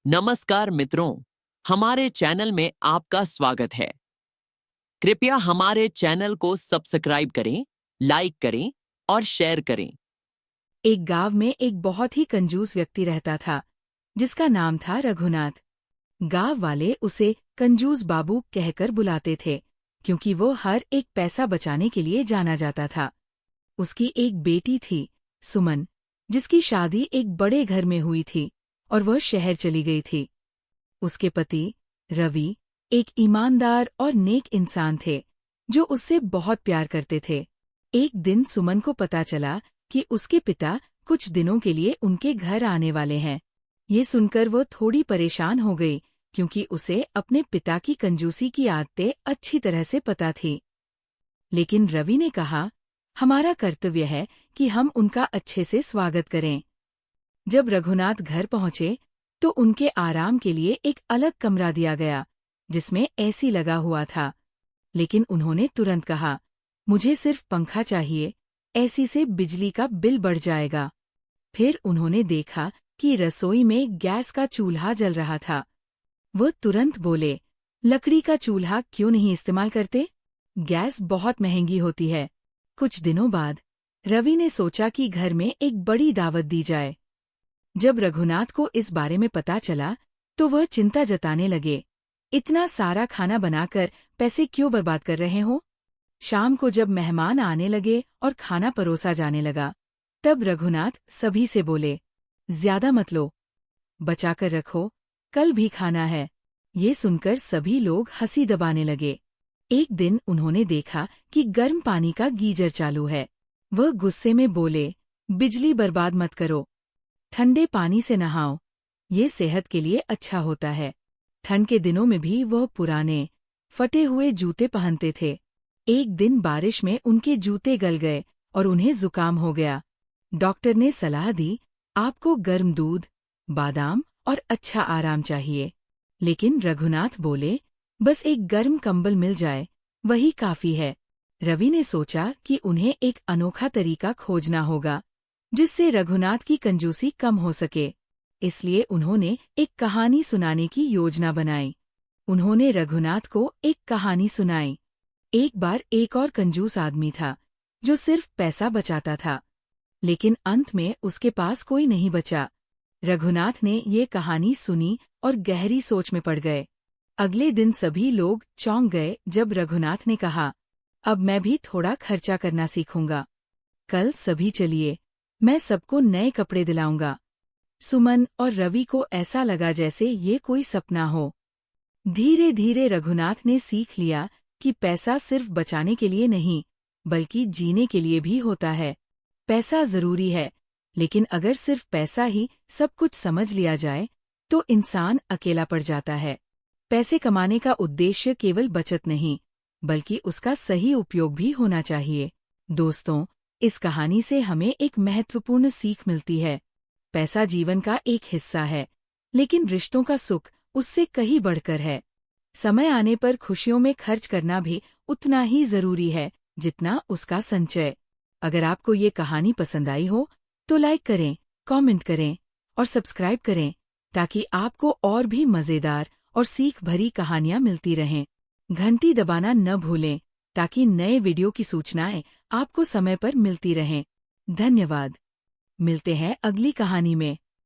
नमस्कार मित्रों, हमारे चैनल में आपका स्वागत है। कृपया हमारे चैनल को सब्सक्राइब करें, लाइक करें और शेयर करें। एक गांव में एक बहुत ही कंजूस व्यक्ति रहता था, जिसका नाम था रघुनाथ। गांव वाले उसे कंजूस बाबू कहकर बुलाते थे, क्योंकि वो हर एक पैसा बचाने के लिए जाना जाता था। उसकी एक बेटी थी, सुमन, जिसकी शादी एक बड़े घर में हुई थी और वह शहर चली गई थी। उसके पति, रवि, एक ईमानदार और नेक इंसान थे, जो उससे बहुत प्यार करते थे। एक दिन सुमन को पता चला कि उसके पिता कुछ दिनों के लिए उनके घर आने वाले हैं। ये सुनकर वो थोड़ी परेशान हो गई, क्योंकि उसे अपने पिता की कंजूसी की आदतें अच्छी तरह से पता थी। लेकिन रवि ने कहा, हमारा कर्तव्य है कि हम उनका अच्छे से स्वागत करें। जब रघुनाथ घर पहुंचे, तो उनके आराम के लिए एक अलग कमरा दिया गया, जिसमें एसी लगा हुआ था। लेकिन उन्होंने तुरंत कहा, मुझे सिर्फ पंखा चाहिए, एसी से बिजली का बिल बढ़ जाएगा। फिर उन्होंने देखा कि रसोई में गैस का चूल्हा जल रहा था। वो तुरंत बोले, लकड़ी का चूल्हा क्यों नहीं इस्तेमाल करते? गैस बहुत महंगी होती है। कुछ दिनों बाद रवि ने सोचा कि घर में एक बड़ी दावत दी जाए। जब रघुनाथ को इस बारे में पता चला, तो वह चिंता जताने लगे, इतना सारा खाना बनाकर पैसे क्यों बर्बाद कर रहे हो? शाम को जब मेहमान आने लगे और खाना परोसा जाने लगा, तब रघुनाथ सभी से बोले, ज्यादा मत लो, बचाकर रखो, कल भी खाना है। ये सुनकर सभी लोग हंसी दबाने लगे। एक दिन उन्होंने देखा कि गर्म पानी का गीजर चालू है। वह गुस्से में बोले, बिजली बर्बाद मत करो, ठंडे पानी से नहाओ, ये सेहत के लिए अच्छा होता है। ठंड के दिनों में भी वह पुराने, फटे हुए जूते पहनते थे। एक दिन बारिश में उनके जूते गल गए और उन्हें जुकाम हो गया। डॉक्टर ने सलाह दी, आपको गर्म दूध, बादाम और अच्छा आराम चाहिए। लेकिन रघुनाथ बोले, बस एक गर्म कंबल मिल जाए, वही काफी है। रवि ने सोचा कि उन्हें एक अनोखा तरीका खोजना होगा, जिससे रघुनाथ की कंजूसी कम हो सके। इसलिए उन्होंने एक कहानी सुनाने की योजना बनाई। उन्होंने रघुनाथ को एक कहानी सुनाई। एक बार एक और कंजूस आदमी था, जो सिर्फ पैसा बचाता था, लेकिन अंत में उसके पास कोई नहीं बचा। रघुनाथ ने ये कहानी सुनी और गहरी सोच में पड़ गए। अगले दिन सभी लोग चौंक गए जब रघुनाथ ने कहा, अब मैं भी थोड़ा खर्चा करना सीखूंगा। कल सभी चलिए, मैं सबको नए कपड़े दिलाऊंगा। सुमन और रवि को ऐसा लगा जैसे ये कोई सपना हो। धीरे धीरे रघुनाथ ने सीख लिया कि पैसा सिर्फ बचाने के लिए नहीं, बल्कि जीने के लिए भी होता है। पैसा जरूरी है, लेकिन अगर सिर्फ पैसा ही सब कुछ समझ लिया जाए, तो इंसान अकेला पड़ जाता है। पैसे कमाने का उद्देश्य केवल बचत नहीं, बल्कि उसका सही उपयोग भी होना चाहिए। दोस्तों, इस कहानी से हमें एक महत्वपूर्ण सीख मिलती है। पैसा जीवन का एक हिस्सा है, लेकिन रिश्तों का सुख उससे कहीं बढ़कर है। समय आने पर खुशियों में खर्च करना भी उतना ही जरूरी है, जितना उसका संचय। अगर आपको ये कहानी पसंद आई हो, तो लाइक करें, कमेंट करें और सब्सक्राइब करें, ताकि आपको और भी मजेदार और सीख भरी कहानियां मिलती रहें। घंटी दबाना न भूलें, ताकि नए वीडियो की सूचनाएं आपको समय पर मिलती रहें। धन्यवाद। मिलते हैं अगली कहानी में।